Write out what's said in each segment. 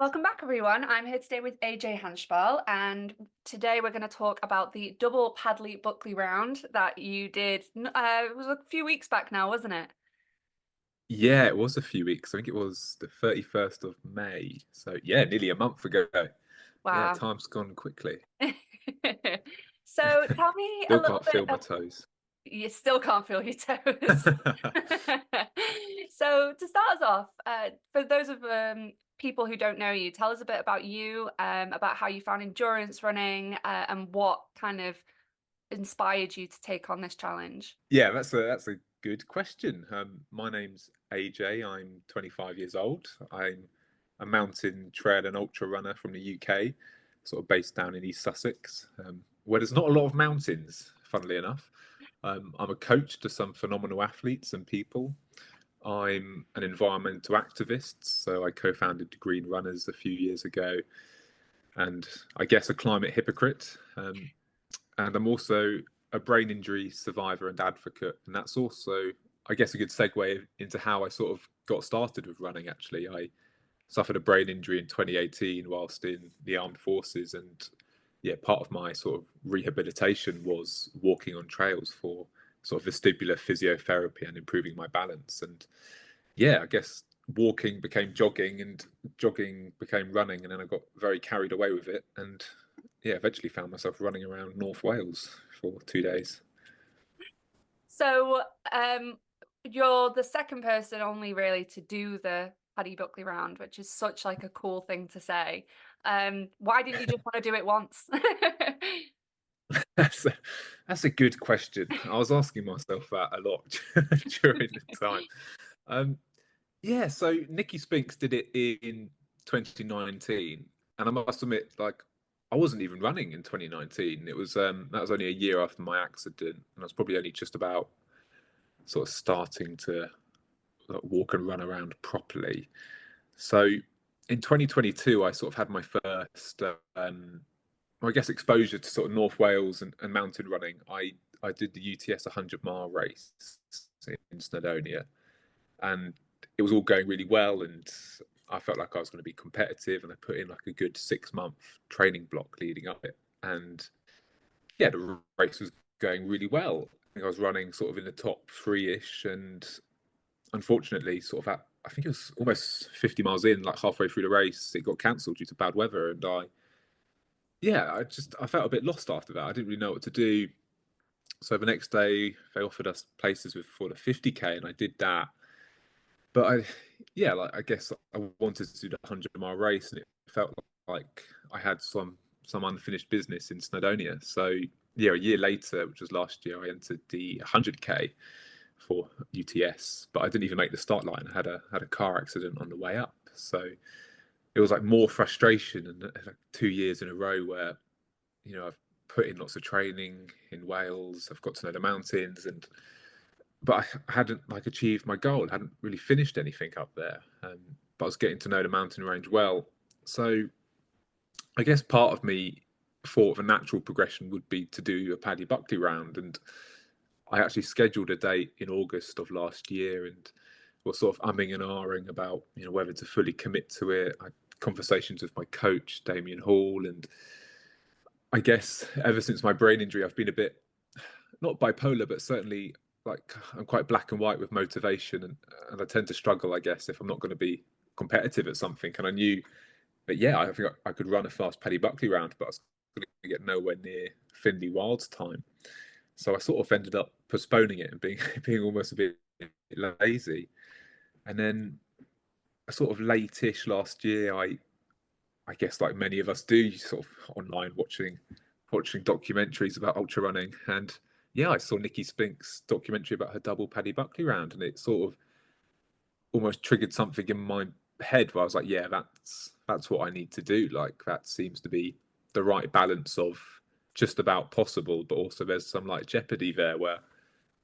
Welcome back, everyone. I'm here today with Ajay Hanspal, and today we're going to talk about the double Padley Buckley round that you did. It was a few weeks back now, wasn't it? Yeah, it was a few weeks. I think it was the 31st of May. So yeah, nearly a month ago. Yeah, Wow. time's gone quickly. So tell me a Still little can't bit feel my of, toes. you still can't feel your toes. So to start us off, for those of people who don't know you, tell us a bit about you, about how you found endurance running, and what kind of inspired you to take on this challenge? Yeah, that's a good question. My name's AJ. I'm 25 years old. I'm a mountain trail and ultra runner from the UK, sort of based down in East Sussex, where there's not a lot of mountains, funnily enough. I'm a coach to some phenomenal athletes and people. I'm an environmental activist, so I co founded the Green Runners a few years ago, and I guess a climate hypocrite. And I'm also a brain injury survivor and advocate. And that's also, I guess, a good segue into how I sort of got started with running, actually. I suffered a brain injury in 2018 whilst in the armed forces. And yeah, part of my sort of rehabilitation was walking on trails for sort of vestibular physiotherapy and improving my balance. And yeah, I guess walking became jogging and jogging became running. And then I got very carried away with it. And yeah, eventually found myself running around North Wales for 2 days. So, you're the second person only really to do the Paddy Buckley round, which is such like a cool thing to say. Why didn't you just want to do it once? That's a, that's a good question. I was asking myself that a lot during the time. Um, yeah, so Nikki Spinks did it in 2019, and I must admit, like, I wasn't even running in 2019. It was that was only a year after my accident, and I was probably only just about sort of starting to like, walk and run around properly. So in 2022, I sort of had my first, I guess, exposure to sort of North Wales and mountain running. I did the UTS 100-mile race in Snowdonia, and it was all going really well. And I felt like I was going to be competitive, and I put in like a good 6 month training block leading up it. And yeah, the race was going really well. I think I was running sort of in the top three ish, and unfortunately, sort of at I think it was almost 50 miles in, like halfway through the race, it got cancelled due to bad weather, and I felt a bit lost after that. I didn't really know what to do. So the next day, they offered us places for the 50k, and I did that. But like I guess I wanted to do the 100-mile race, and it felt like I had some unfinished business in Snowdonia. So yeah, a year later, which was last year, I entered the 100k for UTS, but I didn't even make the start line. I had a car accident on the way up, so it was like more frustration. And like 2 years in a row where I've put in lots of training in Wales, I've got to know the mountains, and but I hadn't like achieved my goal. I hadn't really finished anything up there, but I was getting to know the mountain range well. So I guess part of me thought the natural progression would be to do a Paddy Buckley round, and I actually scheduled a date in August of last year, and was sort of umming and ahhing about whether to fully commit to it. I had conversations with my coach Damien Hall, and I guess ever since my brain injury, I've been a bit not bipolar, but certainly like I'm quite black and white with motivation, and I tend to struggle, I guess, if I'm not going to be competitive at something. And I knew that I think I could run a fast Paddy Buckley round, but I was going to get nowhere near Finley Wild's time. So I sort of ended up postponing it and being being almost a bit lazy. And then sort of late-ish last year, I guess like many of us do, sort of online watching documentaries about ultra running, and yeah, I saw Nikki Spink's documentary about her double Paddy Buckley round, and it sort of almost triggered something in my head where I was like, yeah, that's what I need to do. Like that seems to be the right balance of just about possible, but also there's some like jeopardy there where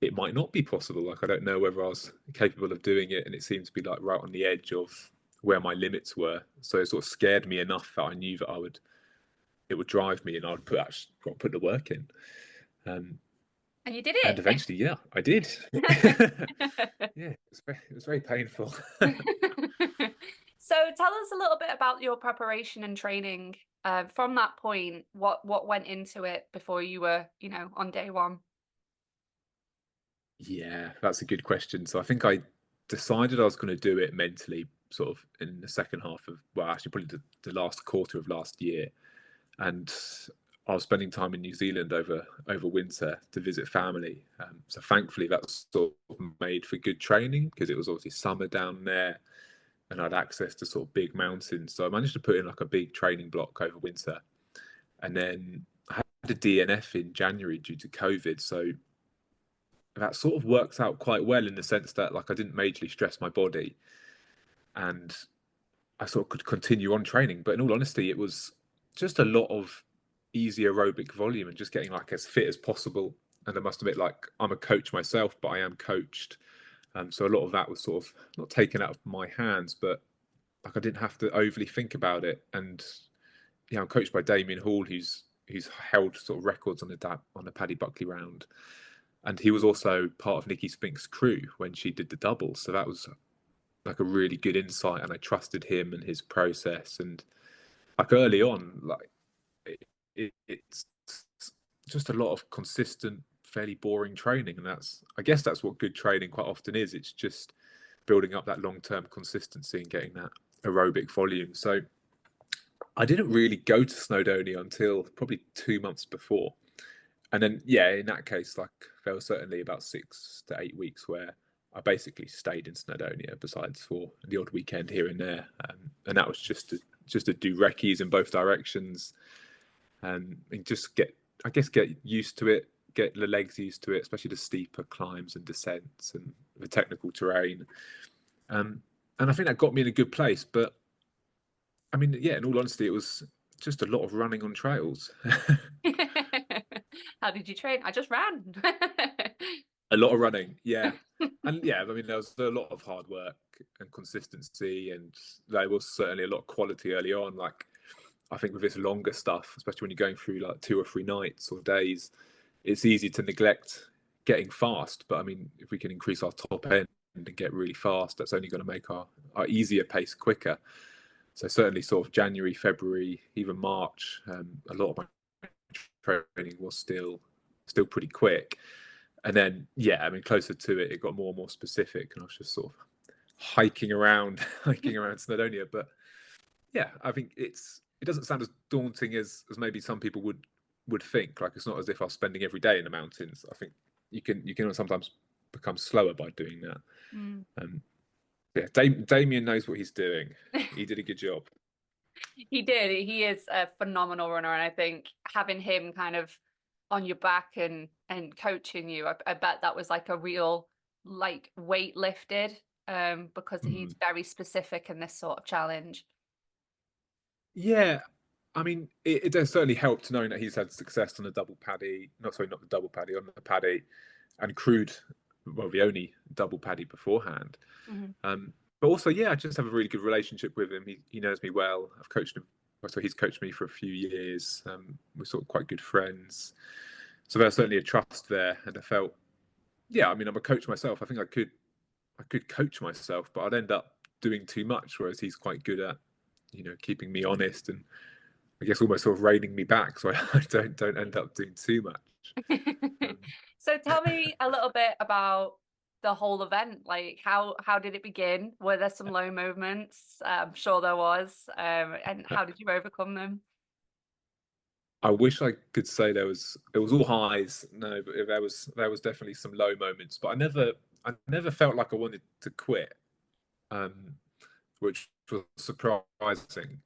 it might not be possible. Like I don't know whether I was capable of doing it, and it seemed to be like right on the edge of where my limits were. So it sort of scared me enough that I knew that it would drive me, and I'd put the work in. Um, And you did and it. eventually, yeah, I did. Yeah, it was very painful. So tell us a little bit about your preparation and training. From that point, what went into it before you were, on day one? Yeah, that's a good question. So I think I decided I was going to do it mentally, sort of in the second half of, well, actually probably the last quarter of last year, and I was spending time in New Zealand over winter to visit family. So thankfully, that was sort of made for good training because it was obviously summer down there, and I had access to sort of big mountains. So I managed to put in like a big training block over winter, and then I had a DNF in January due to COVID. So that sort of works out quite well in the sense that like I didn't majorly stress my body, and I sort of could continue on training. But in all honesty, it was just a lot of easy aerobic volume and just getting like as fit as possible. And I must admit, like I'm a coach myself, but I am coached. So a lot of that was sort of not taken out of my hands, but like I didn't have to overly think about it. And yeah, I'm coached by Damien Hall, who's held sort of records on the Paddy Buckley round, and he was also part of Nikki Spink's crew when she did the double. So that was like a really good insight, and I trusted him and his process. And like early on, like it's just a lot of consistent, fairly boring training, and I guess that's what good training quite often is. It's just building up that long-term consistency and getting that aerobic volume. So I didn't really go to Snowdonia until probably 2 months before. And then, yeah, in that case, like there was certainly about 6 to 8 weeks where I basically stayed in Snowdonia, besides for the odd weekend here and there, and that was just to do recce's in both directions, and just get used to it, get the legs used to it, especially the steeper climbs and descents and the technical terrain, and I think that got me in a good place. But I mean, yeah, in all honesty, it was just a lot of running on trails. How did you train? I just ran. A lot of running, yeah. And yeah, I mean, there was a lot of hard work and consistency, and there was certainly a lot of quality early on. Like, I think with this longer stuff, especially when you're going through like 2 or 3 nights or days, it's easy to neglect getting fast. But I mean, if we can increase our top end and get really fast, that's only going to make our easier pace quicker. So certainly, sort of January, February, even March, a lot of my training was still pretty quick. And then, yeah, I mean, closer to it, it got more and more specific, and I was just sort of hiking around, hiking around Snowdonia. But yeah, I think it doesn't sound as daunting as maybe some people would think. Like it's not as if I was spending every day in the mountains. I think you can sometimes become slower by doing that. Mm. Yeah, Damien knows what he's doing. He did a good job. He did. He is a phenomenal runner, and I think having him kind of on your back and coaching you, I bet that was like a real like weight lifted, because he's Mm. very specific in this sort of challenge. Yeah, I mean, it does certainly help to knowing that he's had success on the double paddy. Not sorry, not the double paddy, on the paddy, and crewed, well, the only double paddy beforehand. Mhm. But also, yeah, I just have a really good relationship with him. He knows me well. I've coached him, so he's coached me for a few years. We're sort of quite good friends. So there's certainly a trust there, and I felt, yeah, I mean, I'm a coach myself. I think I could coach myself, but I'd end up doing too much. Whereas he's quite good at, keeping me honest and I guess almost sort of reining me back, so I don't end up doing too much. Um, So tell me a little bit about the whole event. Like how did it begin? Were there some low moments? I'm sure there was. And how did you overcome them? I wish I could say it was all highs. No, but there was definitely some low moments. But I never felt like I wanted to quit, um, which was surprising.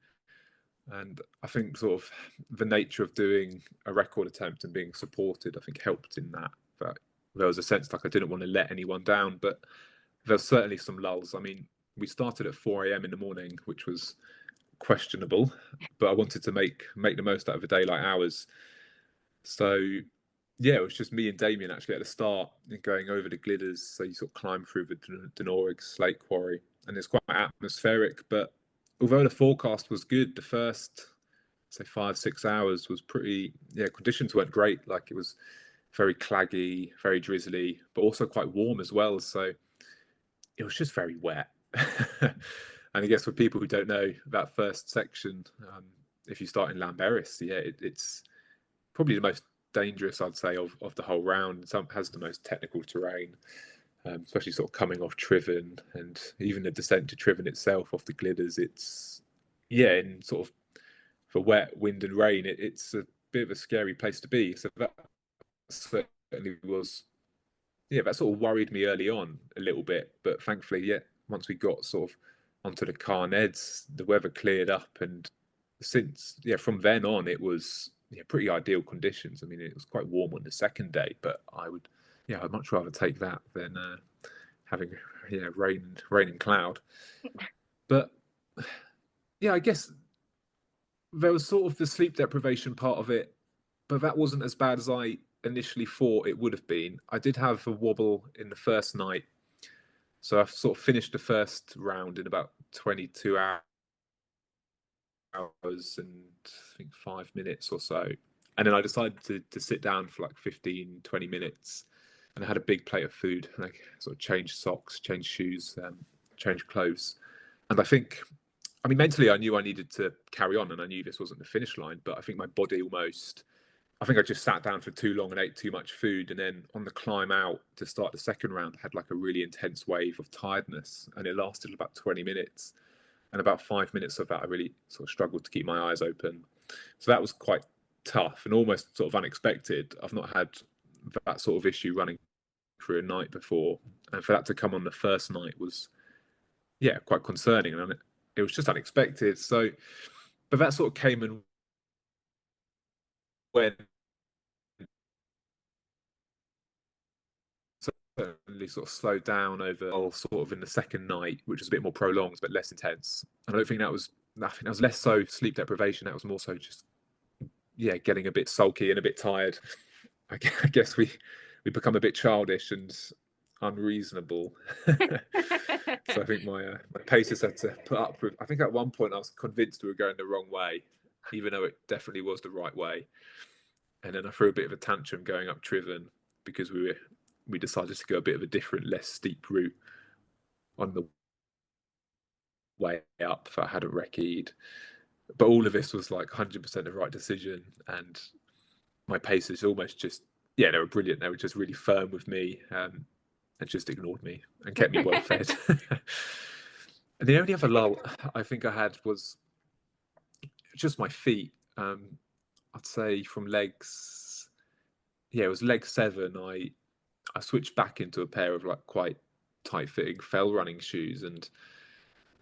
And I think sort of the nature of doing a record attempt and being supported, I think helped in that. But there was a sense like I didn't want to let anyone down. But there's certainly some lulls. I mean, we started at 4 a.m. in the morning, which was questionable, but I wanted to make the most out of the daylight hours. So yeah, it was just me and Damien actually at the start and going over the glidders. So you sort of climb through the Denoric slate quarry, and it's quite atmospheric. But although the forecast was good, the first say 5 6 hours was pretty, yeah, conditions weren't great. Like it was very claggy, very drizzly, but also quite warm as well. So it was just very wet. And I guess for people who don't know that first section, if you start in Lamberis, it's probably the most dangerous, I'd say, of the whole round. Some has the most technical terrain, especially sort of coming off Triven, and even the descent to Triven itself off the glidders. It's in sort of for wet wind and rain, it's a bit of a scary place to be. So that certainly was, that sort of worried me early on a little bit. But thankfully, once we got sort of onto the Carneds, the weather cleared up, and since from then on, it was pretty ideal conditions. I mean, it was quite warm on the second day, but I'd much rather take that than having rain and cloud. But I guess there was sort of the sleep deprivation part of it, but that wasn't as bad as I initially thought it would have been. I did have a wobble in the first night, so I sort of finished the first round in about 22 hours and I think 5 minutes or so. And then I decided to sit down for like 15, 20 minutes. And I had a big plate of food, and I sort of changed socks, changed shoes, changed clothes. And I mean, mentally, I knew I needed to carry on, and I knew this wasn't the finish line. But I think my body I think I just sat down for too long and ate too much food. And then on the climb out to start the second round, I had like a really intense wave of tiredness, and it lasted about 20 minutes. And about 5 minutes of that, I really sort of struggled to keep my eyes open. So that was quite tough and almost sort of unexpected. I've not had that sort of issue running through a night before, and for that to come on the first night was quite concerning, and it was just unexpected. So, but that sort of came and went. Certainly sort of slowed down over sort of in the second night, which was a bit more prolonged but less intense. And I think that was less so sleep deprivation. That was more so just getting a bit sulky and a bit tired. I guess we become a bit childish and unreasonable. So I think my pacers had to put up with. I think at one point I was convinced we were going the wrong way, even though it definitely was the right way. And then I threw a bit of a tantrum going up Triven because we decided to go a bit of a different, less steep route on the way up that I hadn't recce'd. But all of this was like 100% the right decision, and my pacers almost just they were brilliant. They were just really firm with me, and just ignored me and kept me well fed. And the only other lull I think I had was just my feet. I'd say from legs, it was leg 7. I switched back into a pair of like quite tight-fitting fell running shoes, and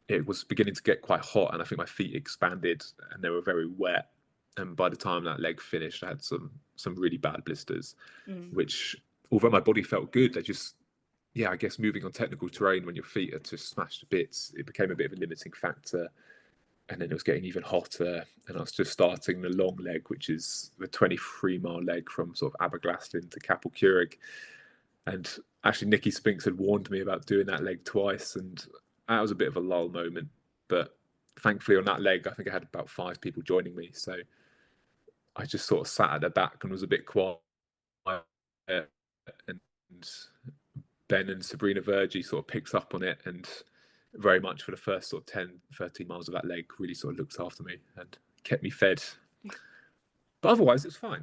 it was beginning to get quite hot, and I think my feet expanded and they were very wet. And by the time that leg finished, I had some really bad blisters, which, although my body felt good, they just, I guess moving on technical terrain when your feet are just smashed to bits, it became a bit of a limiting factor. And then it was getting even hotter, and I was just starting the long leg, which is the 23-mile leg from sort of Aberglasslyn to Capel Curig. And actually, Nikki Spinks had warned me about doing that leg twice, and that was a bit of a lull moment. But thankfully, on that leg, I think I had about 5 people joining me. So I just sort of sat at the back and was a bit quiet. And Ben and Sabrina Vergi sort of picked up on it, and very much for the first sort of 10, 13 miles of that leg, really sort of looked after me and kept me fed. But otherwise, it's fine.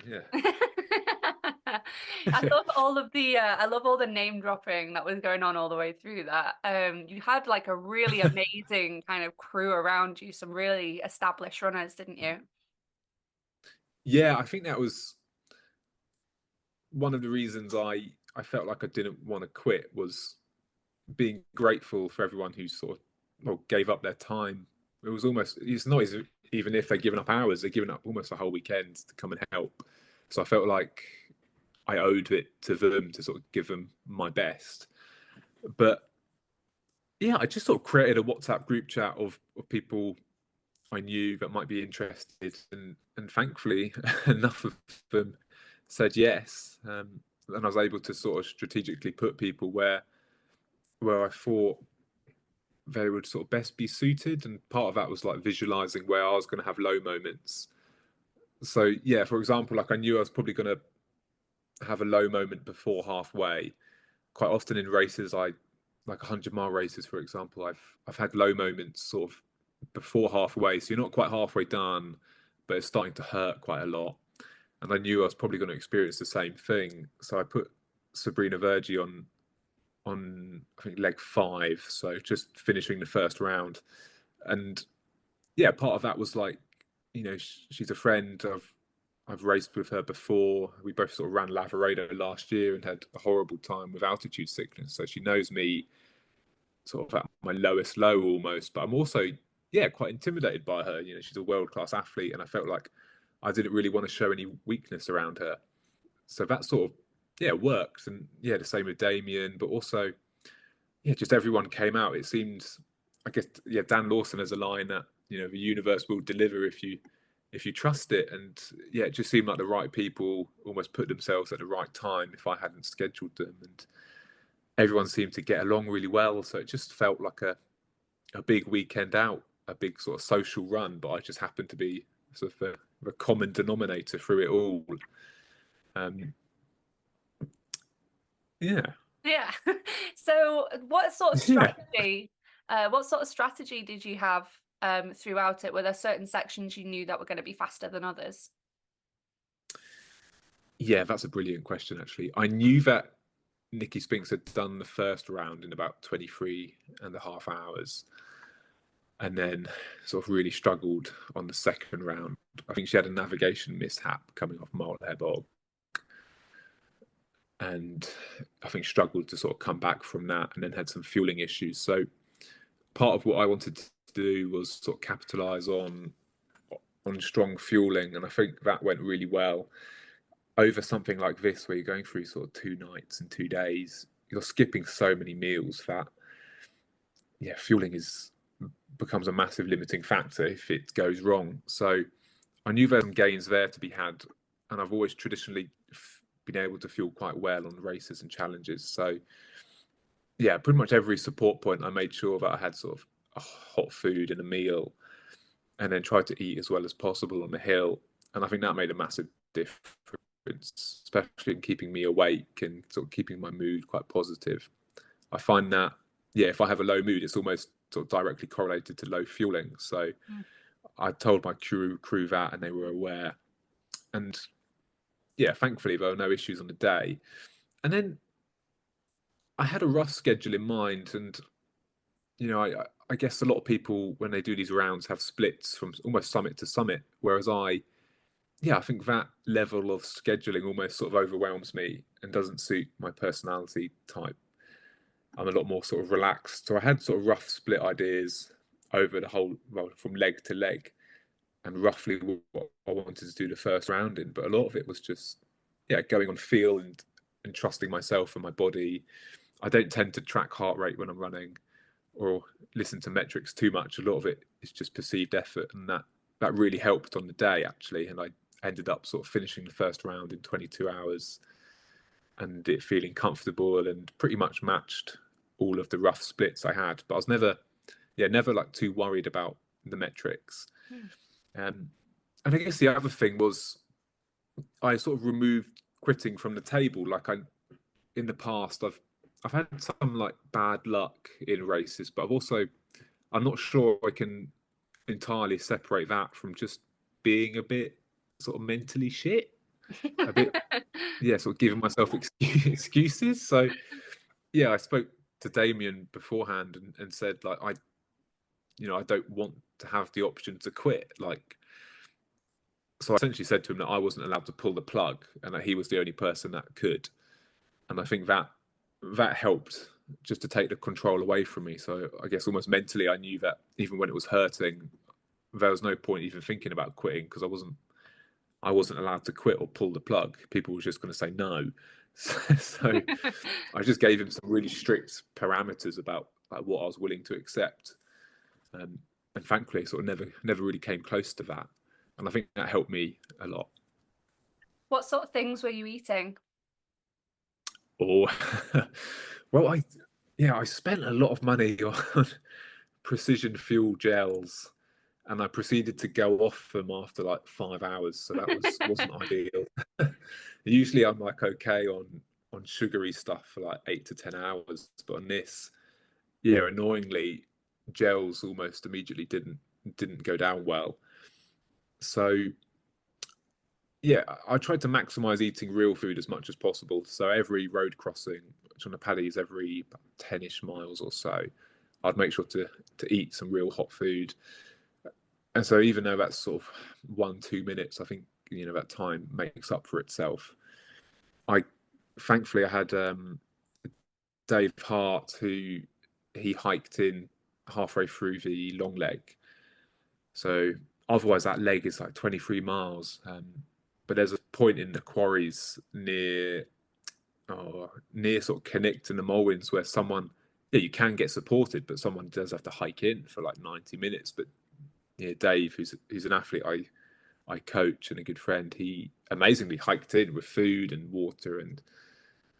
I love all of the I love all the name dropping that was going on all the way through that. You had like a really amazing kind of crew around you, some really established runners, didn't you? Yeah, I think that was one of the reasons I felt like I didn't want to quit, was being grateful for everyone who sort of gave up their time. It was almost, it's not even if they're giving up hours, they're giving up almost a whole weekend to come and help. So I felt like I owed it to them to sort of give them my best. But I just sort of created a WhatsApp group chat of people I knew that might be interested, and thankfully enough of them said yes, and I was able to sort of strategically put people where I thought they would sort of best be suited, and part of that was like visualizing where I was going to have low moments. So for example, like I knew I was probably going to have a low moment before halfway. Quite often in races, I like 100-mile races, for example, I've had low moments sort of before halfway, so you're not quite halfway done, but it's starting to hurt quite a lot. And I knew I was probably going to experience the same thing, so I put Sabrina Vergi on I think leg 5, so just finishing the first round. And yeah, part of that was like, she's a friend. I've raced with her before. We both sort of ran Lavaredo last year and had a horrible time with altitude sickness, so she knows me sort of at my lowest low almost. But I'm also, yeah, quite intimidated by her. She's a world class athlete, and I felt like I didn't really want to show any weakness around her. So that sort of, yeah, worked. And yeah, the same with Damien, but also, yeah, just everyone came out. It seemed, I guess, yeah, Dan Lawson has a line that, the universe will deliver if you trust it. And yeah, it just seemed like the right people almost put themselves at the right time if I hadn't scheduled them. And everyone seemed to get along really well. So it just felt like a big weekend out, a big sort of social run, but I just happened to be sort of a common denominator through it all. Um, yeah. Yeah. So what sort of Yeah. strategy did you have throughout it? Were there certain sections you knew that were going to be faster than others? Yeah, that's a brilliant question, actually. I knew that Nikki Spinks had done the first round in about 23 and a half hours, and then sort of really struggled on the second round. I think she had a navigation mishap coming off Mile Bog, and I think struggled to sort of come back from that, and then had some fueling issues. So part of what I wanted to do was sort of capitalize on strong fueling, and I think that went really well. Over something like this, where you're going through sort of 2 nights and 2 days, you're skipping so many meals that, yeah, fueling becomes a massive limiting factor if it goes wrong. So I knew there were some gains there to be had, and I've always traditionally been able to fuel quite well on races and challenges. So yeah, pretty much every support point, I made sure that I had sort of a hot food and a meal, and then tried to eat as well as possible on the hill. And I think that made a massive difference, especially in keeping me awake and sort of keeping my mood quite positive. I find that, yeah, if I have a low mood, it's almost sort of directly correlated to low fueling. So Mm. I told my crew that, and they were aware. And yeah, thankfully there were no issues on the day. And then I had a rough schedule in mind, and I guess a lot of people when they do these rounds have splits from almost summit to summit, whereas I think that level of scheduling almost sort of overwhelms me and doesn't suit my personality type. I'm a lot more sort of relaxed. So I had sort of rough split ideas over the whole, well, from leg to leg, and roughly what I wanted to do the first round in. But a lot of it was just, yeah, going on feel and trusting myself and my body. I don't tend to track heart rate when I'm running or listen to metrics too much. A lot of it is just perceived effort, and that really helped on the day actually. And I ended up sort of finishing the first round in 22 hours, and it feeling comfortable and pretty much matched all of the rough splits I had. But I was never like too worried about the metrics. Mm. Um, and I guess the other thing was I sort of removed quitting from the table. Like in the past, I've had some like bad luck in races, but I'm not sure I can entirely separate that from just being a bit sort of mentally shit, a bit, yeah, sort of giving myself excuses. So yeah, I spoke to Damien beforehand and said like I don't want to have the option to quit. Like, so I essentially said to him that I wasn't allowed to pull the plug and that he was the only person that could. And I think that helped just to take the control away from me. So I guess almost mentally, I knew that even when it was hurting, there was no point even thinking about quitting because I wasn't allowed to quit or pull the plug. People were just going to say no. So I just gave him some really strict parameters about like what I was willing to accept, and thankfully, sort of never really came close to that. And I think that helped me a lot. What sort of things were you eating? Or, well, I spent a lot of money on precision fuel gels, and I proceeded to go off them after like 5 hours. So that wasn't ideal. Usually, I'm like okay on sugary stuff for like 8 to 10 hours, but on this, yeah, annoyingly, gels almost immediately didn't go down well. So yeah, I tried to maximize eating real food as much as possible. So every road crossing, which on a paddy is every 10-ish miles or so, I'd make sure to eat some real hot food. And so even though that's sort of 1-2 minutes, I think that time makes up for itself. I thankfully I had Dave Hart, who he hiked in halfway through the long leg. So otherwise that leg is like 23 miles. But there's a point in the quarries near sort of Connect and the Mulwins where someone, yeah, you can get supported, but someone does have to hike in for like 90 minutes. But yeah, Dave, who's an athlete I coach and a good friend, he amazingly hiked in with food and water, and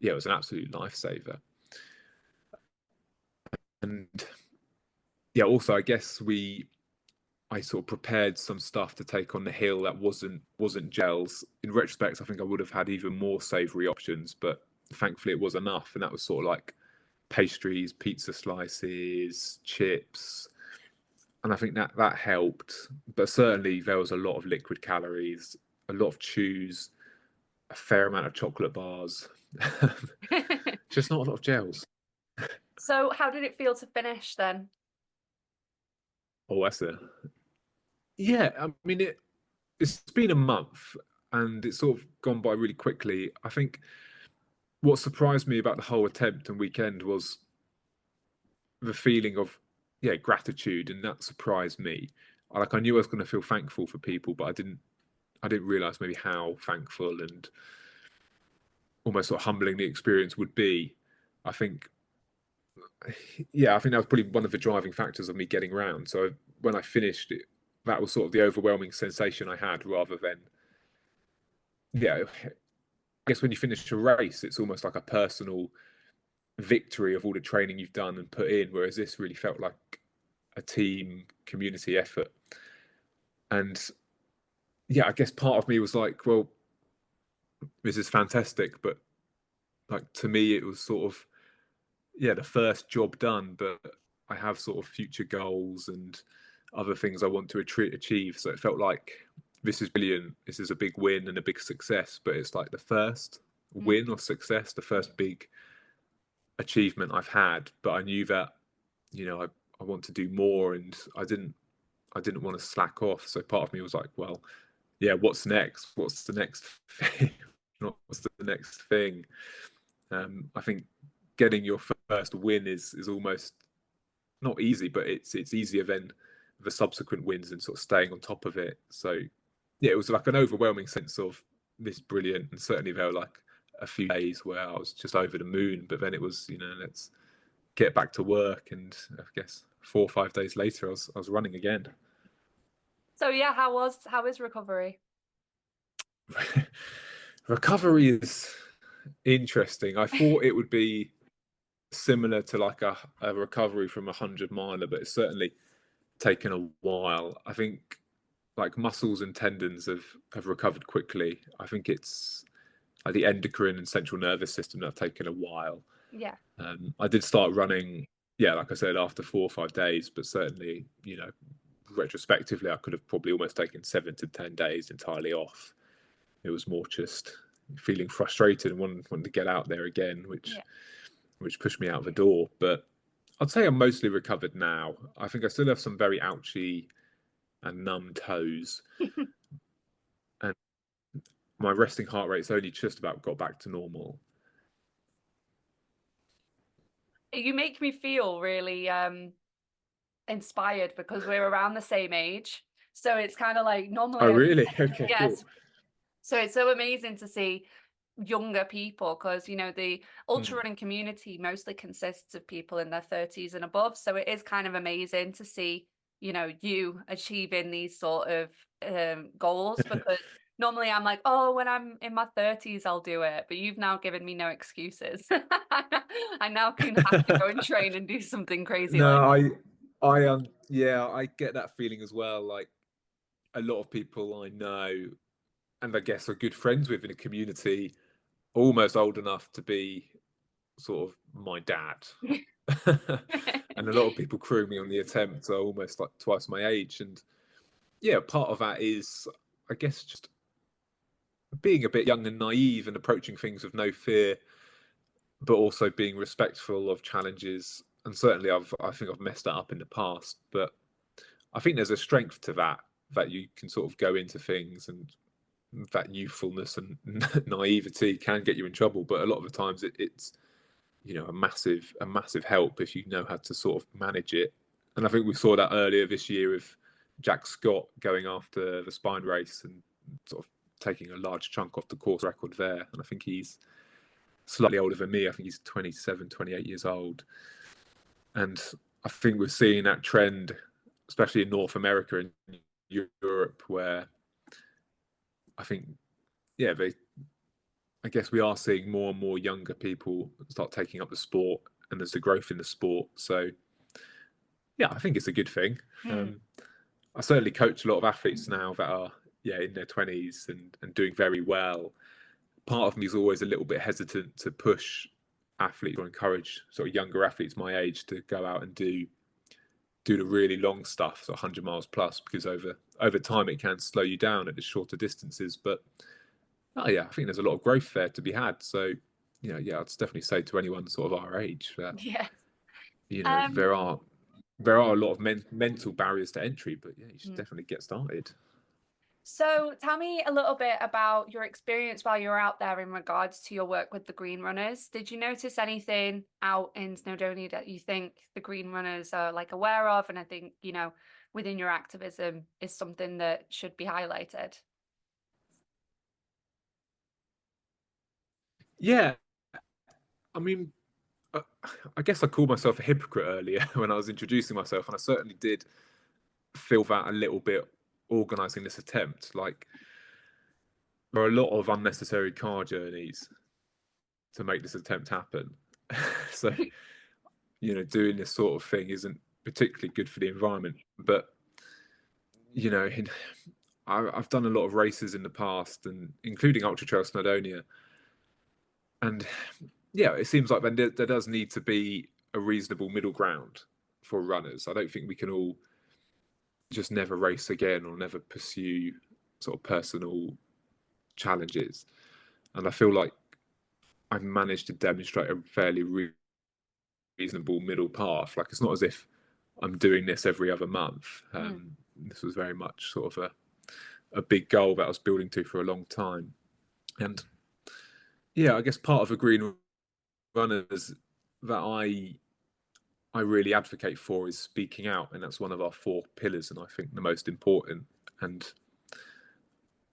yeah, it was an absolute lifesaver. And yeah, also I guess I sort of prepared some stuff to take on the hill that wasn't gels. In retrospect, I think I would have had even more savoury options, but thankfully it was enough, and that was sort of like pastries, pizza slices, chips, and I think that helped. But certainly there was a lot of liquid calories, a lot of chews, a fair amount of chocolate bars, just not a lot of gels. So how did it feel to finish then? Oh, that's it. Yeah, I mean it's been a month and it's sort of gone by really quickly. I think what surprised me about the whole attempt and weekend was the feeling of gratitude, and that surprised me. Like I knew I was going to feel thankful for people, but I didn't realize maybe how thankful and almost sort of humbling the experience would be. I think I think that was probably one of the driving factors of me getting around. So when I finished it, that was sort of the overwhelming sensation I had, rather than I guess when you finish a race, it's almost like a personal victory of all the training you've done and put in, whereas this really felt like a team community effort. And yeah, I guess part of me was like, well, this is fantastic, but like to me it was sort of the first job done, but I have sort of future goals and other things I want to achieve. So it felt like this is brilliant. This is a big win and a big success, but it's like the first Mm. win or success, the first big achievement I've had. But I knew that I want to do more, and I didn't want to slack off. So part of me was like, well, yeah, what's next? What's the next thing? What's the next thing? I think getting your first win is almost not easy, but it's easier than the subsequent wins and sort of staying on top of it. So yeah, it was like an overwhelming sense of this brilliant, and certainly there were like a few days where I was just over the moon, but then it was let's get back to work, and I guess 4 or 5 days later I was running again. So yeah, how is recovery? Recovery is interesting. I thought it would be similar to like a recovery from 100 miler, but it's certainly taken a while. I think like muscles and tendons have recovered quickly. I think it's like the endocrine and central nervous system that have taken a while. Yeah. I did start running, yeah, like I said, after 4 or 5 days, but certainly, retrospectively, I could have probably almost taken 7 to 10 days entirely off. It was more just feeling frustrated and wanting to get out there again, Yeah. which pushed me out the door. But I'd say I'm mostly recovered now. I think I still have some very ouchy and numb toes, and my resting heart rate's only just about got back to normal. You make me feel really inspired because we're around the same age. So it's kind of like Oh, normally really? Okay, cool. yes. So it's so amazing to see younger people because the ultra Mm. running community mostly consists of people in their 30s and above. So it is kind of amazing to see you achieving these sort of goals because normally I'm like, oh, when I'm in my 30s I'll do it, but you've now given me no excuses. I now can have to go and train and do something crazy like No, yeah, I get that feeling as well. Like a lot of people I know, and I guess are good friends with in a community, almost old enough to be sort of my dad. and a lot of people crew me on the attempt are almost like twice my age. And yeah, part of that is, I guess, just being a bit young and naive and approaching things with no fear, but also being respectful of challenges. And certainly, I think I've messed that up in the past, but I think there's a strength to that, that you can sort of go into things, and that youthfulness and naivety can get you in trouble. But a lot of the times, it's a massive help if you know how to sort of manage it. And I think we saw that earlier this year with Jack Scott going after the spine race and sort of taking a large chunk off the course record there. And I think he's slightly older than me. I think he's 27, 28 years old. And I think we're seeing that trend, especially in North America and Europe, where I think, yeah, I guess we are seeing more and more younger people start taking up the sport, and there's the growth in the sport. So, yeah, I think it's a good thing. Mm. I certainly coach a lot of athletes now that are, in their 20s and doing very well. Part of me is always a little bit hesitant to push athletes or encourage sort of younger athletes my age to go out and do the really long stuff, so 100 miles plus, because over time it can slow you down at the shorter distances. But yeah, I think there's a lot of growth there to be had. So yeah, I'd definitely say to anyone sort of our age that Yeah. Um, there are a lot of mental barriers to entry, but yeah, you should mm. definitely get started. So tell me a little bit about your experience while you were out there in regards to your work with the Green Runners. Did you notice anything out in Snowdonia that you think the Green Runners are like aware of? And I think, within your activism is something that should be highlighted. Yeah, I mean, uh, I guess I called myself a hypocrite earlier when I was introducing myself, and I certainly did feel that a little bit organising this attempt. Like, there are a lot of unnecessary car journeys to make this attempt happen. So, doing this sort of thing isn't particularly good for the environment. But, I've done a lot of races in the past, and including Ultra Trail Snowdonia. And yeah, it seems like there does need to be a reasonable middle ground for runners. I don't think we can all just never race again or never pursue sort of personal challenges. And I feel like I've managed to demonstrate a fairly reasonable middle path. Like, it's not as if I'm doing this every other month. Mm. This was very much sort of a big goal that I was building to for a long time. And yeah, I guess part of the Green Runners that I really advocate for is speaking out, and that's one of our 4 pillars, and I think the most important. And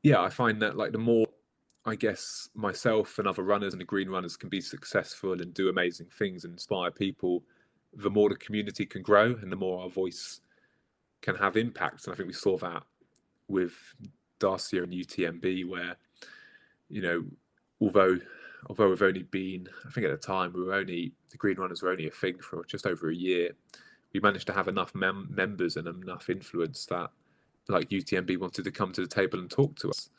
yeah, I find that, like, the more, I guess, myself and other runners and the Green Runners can be successful and do amazing things and inspire people, the more the community can grow and the more our voice can have impact. And I think we saw that with Darcia and UTMB, where, although we've only been, I think at the time the Green Runners were only a thing for just over a year, we managed to have enough members and enough influence that, like, UTMB wanted to come to the table and talk to us.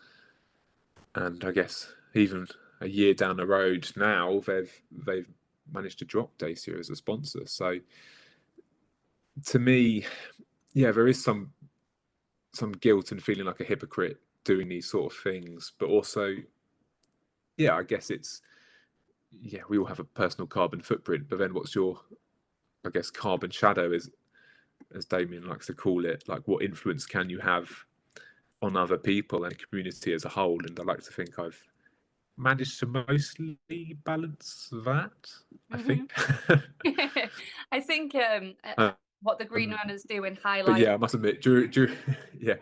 And I guess even a year down the road now, they've managed to drop Dacia as a sponsor. So to me, yeah, there is some guilt and feeling like a hypocrite doing these sort of things, but also, yeah, I guess we all have a personal carbon footprint, but then what's your, I guess, carbon shadow, is, as Damien likes to call it, like, what influence can you have on other people and community as a whole? And I like to think I've managed to mostly balance that, I Hmm. think. I think um, what the Green Runners do in but highlight yeah, I must admit, yeah,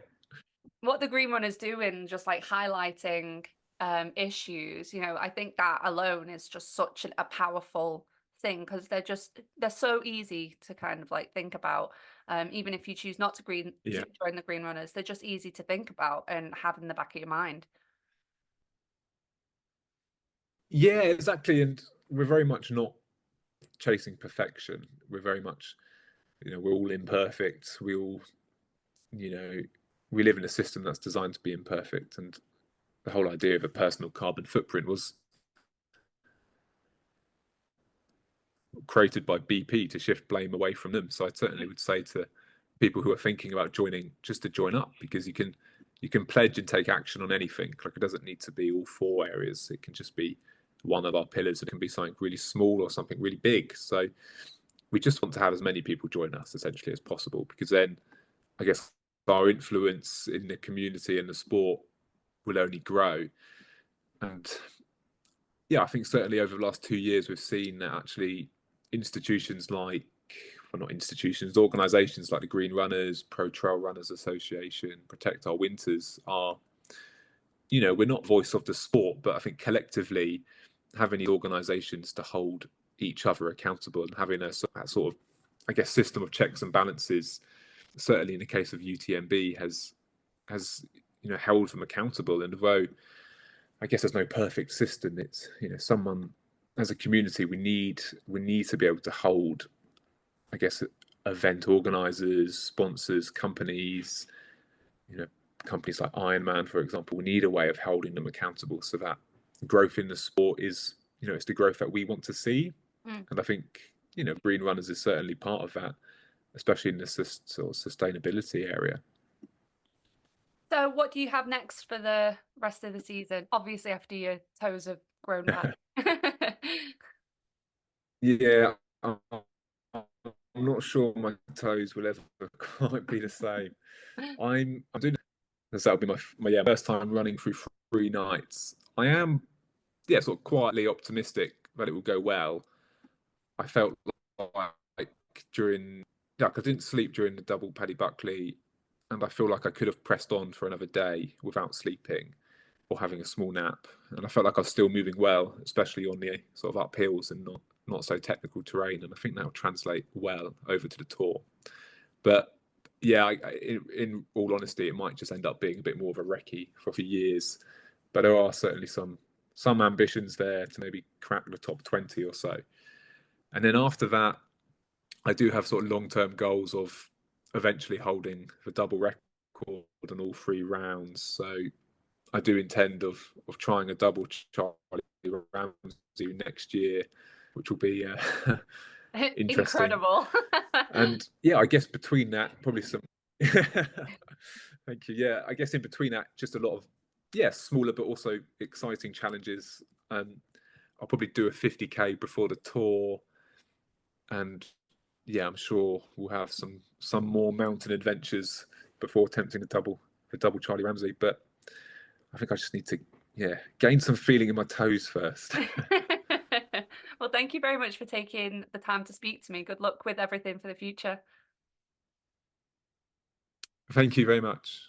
what the Green Runners do in just like highlighting issues, I think that alone is just such a powerful thing because they're so easy to kind of like think about. Even if you choose not to yeah, join the Green Runners, they're just easy to think about and have in the back of your mind. yeah, exactly. And we're very much not chasing perfection. We're very much, we're all imperfect. You know, we live in a system that's designed to be imperfect. And the whole idea of a personal carbon footprint was created by BP to shift blame away from them. So I certainly would say to people who are thinking about joining, just to join up, because you can pledge and take action on anything. Like, it doesn't need to be all 4 areas. It can just be one of our pillars. It can be something really small or something really big. So we just want to have as many people join us essentially as possible, because then I guess our influence in the community and the sport will only grow. And yeah, I think certainly over the last 2 years, we've seen that actually institutions like, well, not institutions, organisations like the Green Runners, Pro Trail Runners Association, Protect Our Winters are, we're not voice of the sport, but I think collectively having these organisations to hold each other accountable and having a sort of, I guess, system of checks and balances, certainly in the case of UTMB, has held them accountable. And although I guess there's no perfect system, it's someone, as a community, we need to be able to hold, I guess, event organisers, sponsors, companies, companies like Ironman, for example. We need a way of holding them accountable so that growth in the sport is, it's the growth that we want to see. And I think, Green Runners is certainly part of that, especially in the sort of sustainability area. So what do you have next for the rest of the season? Obviously, after your toes have grown back. Yeah, I'm not sure my toes will ever quite be the same. I'm doing, that'll be my first time running through 3 nights. I am, sort of quietly optimistic that it will go well. I felt like I didn't sleep during the double Paddy Buckley, and I feel like I could have pressed on for another day without sleeping or having a small nap. And I felt like I was still moving well, especially on the sort of uphills and not so technical terrain. And I think that will translate well over to the Tour. But yeah, in all honesty, it might just end up being a bit more of a recce for a few years. But there are certainly some ambitions there to maybe crack the top 20 or so. And then after that, I do have sort of long-term goals of eventually holding the double record on all 3 rounds. So I do intend of trying a double Charlie Ramsey next year, which will be interesting. Incredible. And yeah, I guess between that, probably some. Thank you. Yeah, I guess in between that, just a lot of smaller but also exciting challenges. I'll probably do a 50K before the Tour, and yeah, I'm sure we'll have some more mountain adventures before attempting the double Charlie Ramsey. But I think I just need to gain some feeling in my toes first. Well, thank you very much for taking the time to speak to me. Good luck with everything for the future. Thank you very much.